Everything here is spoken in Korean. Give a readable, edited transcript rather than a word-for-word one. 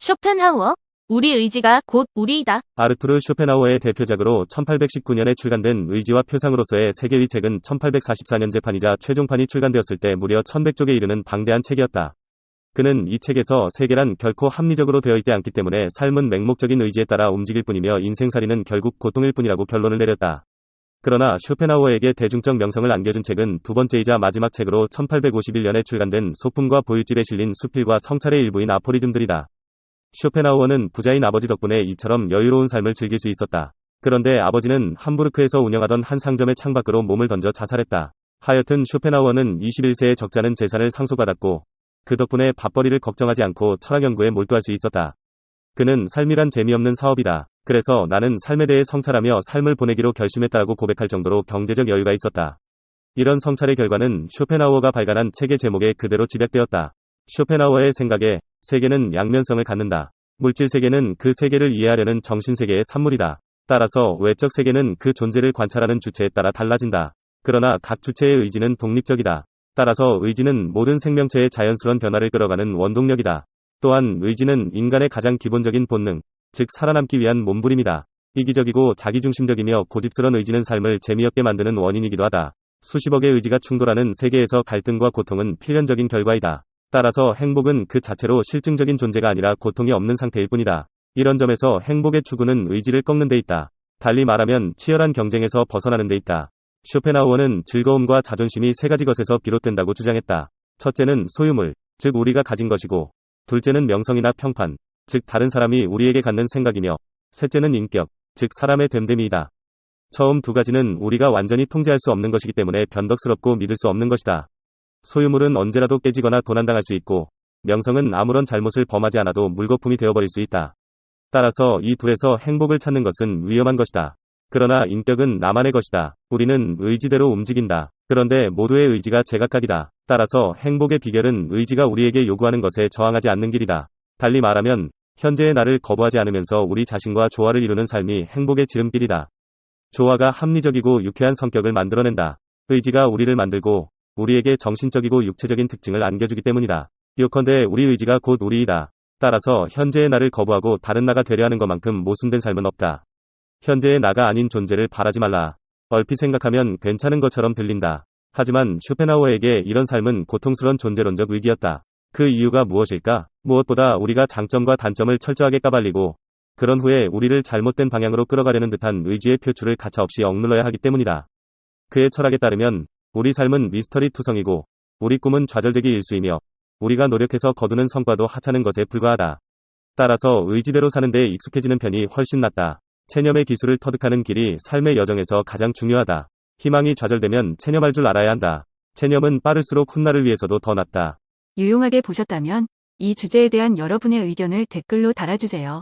쇼펜하우어, 우리 의지가 곧 우리이다. 아르투르 쇼펜하우어의 대표작으로 1819년에 출간된 의지와 표상으로서의 세계의 책은 1844년 재판이자 최종판이 출간되었을 때 무려 1100쪽에 이르는 방대한 책이었다. 그는 이 책에서 세계란 결코 합리적으로 되어 있지 않기 때문에 삶은 맹목적인 의지에 따라 움직일 뿐이며 인생살이는 결국 고통일 뿐이라고 결론을 내렸다. 그러나 쇼펜하우어에게 대중적 명성을 안겨준 책은 두 번째이자 마지막 책으로 1851년에 출간된 소품과 보유집에 실린 수필과 성찰의 일부인 아포리즘들이다. 쇼펜하우어는 부자인 아버지 덕분에 이처럼 여유로운 삶을 즐길 수 있었다. 그런데 아버지는 함부르크에서 운영하던 한 상점의 창밖으로 몸을 던져 자살했다. 하여튼 쇼펜하우어는 21세의 적자는 재산을 상속받았고 그 덕분에 밥벌이를 걱정하지 않고 철학 연구에 몰두할 수 있었다. 그는 삶이란 재미없는 사업이다. 그래서 나는 삶에 대해 성찰하며 삶을 보내기로 결심했다고 고백할 정도로 경제적 여유가 있었다. 이런 성찰의 결과는 쇼펜하우어가 발간한 책의 제목에 그대로 집약되었다. 쇼펜하우어의 생각에 세계는 양면성을 갖는다. 물질 세계는 그 세계를 이해하려는 정신 세계의 산물이다. 따라서 외적 세계는 그 존재를 관찰하는 주체에 따라 달라진다. 그러나 각 주체의 의지는 독립적이다. 따라서 의지는 모든 생명체의 자연스러운 변화를 끌어가는 원동력이다. 또한 의지는 인간의 가장 기본적인 본능, 즉 살아남기 위한 몸부림이다. 이기적이고 자기중심적이며 고집스러운 의지는 삶을 재미없게 만드는 원인이기도 하다. 수십억의 의지가 충돌하는 세계에서 갈등과 고통은 필연적인 결과이다. 따라서 행복은 그 자체로 실증적인 존재가 아니라 고통이 없는 상태일 뿐이다. 이런 점에서 행복의 추구는 의지를 꺾는 데 있다. 달리 말하면 치열한 경쟁에서 벗어나는 데 있다. 쇼펜하우어는 즐거움과 자존심이 세 가지 것에서 비롯된다고 주장했다. 첫째는 소유물, 즉 우리가 가진 것이고, 둘째는 명성이나 평판, 즉 다른 사람이 우리에게 갖는 생각이며, 셋째는 인격, 즉 사람의 됨됨이이다. 처음 두 가지는 우리가 완전히 통제할 수 없는 것이기 때문에 변덕스럽고 믿을 수 없는 것이다. 소유물은 언제라도 깨지거나 도난당할 수 있고, 명성은 아무런 잘못을 범하지 않아도 물거품이 되어버릴 수 있다. 따라서 이 둘에서 행복을 찾는 것은 위험한 것이다. 그러나 인격은 나만의 것이다. 우리는 의지대로 움직인다. 그런데 모두의 의지가 제각각이다. 따라서 행복의 비결은 의지가 우리에게 요구하는 것에 저항하지 않는 길이다. 달리 말하면 현재의 나를 거부하지 않으면서 우리 자신과 조화를 이루는 삶이 행복의 지름길이다. 조화가 합리적이고 유쾌한 성격을 만들어낸다. 의지가 우리를 만들고 우리에게 정신적이고 육체적인 특징을 안겨주기 때문이다. 요컨대 우리 의지가 곧 우리이다. 따라서 현재의 나를 거부하고 다른 나가 되려 하는 것만큼 모순된 삶은 없다. 현재의 나가 아닌 존재를 바라지 말라. 얼핏 생각하면 괜찮은 것처럼 들린다. 하지만 쇼펜하우어에게 이런 삶은 고통스러운 존재론적 위기였다. 그 이유가 무엇일까? 무엇보다 우리가 장점과 단점을 철저하게 까발리고 그런 후에 우리를 잘못된 방향으로 끌어가려는 듯한 의지의 표출을 가차없이 억눌러야 하기 때문이다. 그의 철학에 따르면 우리 삶은 미스터리 투성이고 우리 꿈은 좌절되기 일수이며 우리가 노력해서 거두는 성과도 하찮은 것에 불과하다. 따라서 의지대로 사는 데 익숙해지는 편이 훨씬 낫다. 체념의 기술을 터득하는 길이 삶의 여정에서 가장 중요하다. 희망이 좌절되면 체념할 줄 알아야 한다. 체념은 빠를수록 훗날을 위해서도 더 낫다. 유용하게 보셨다면 이 주제에 대한 여러분의 의견을 댓글로 달아주세요.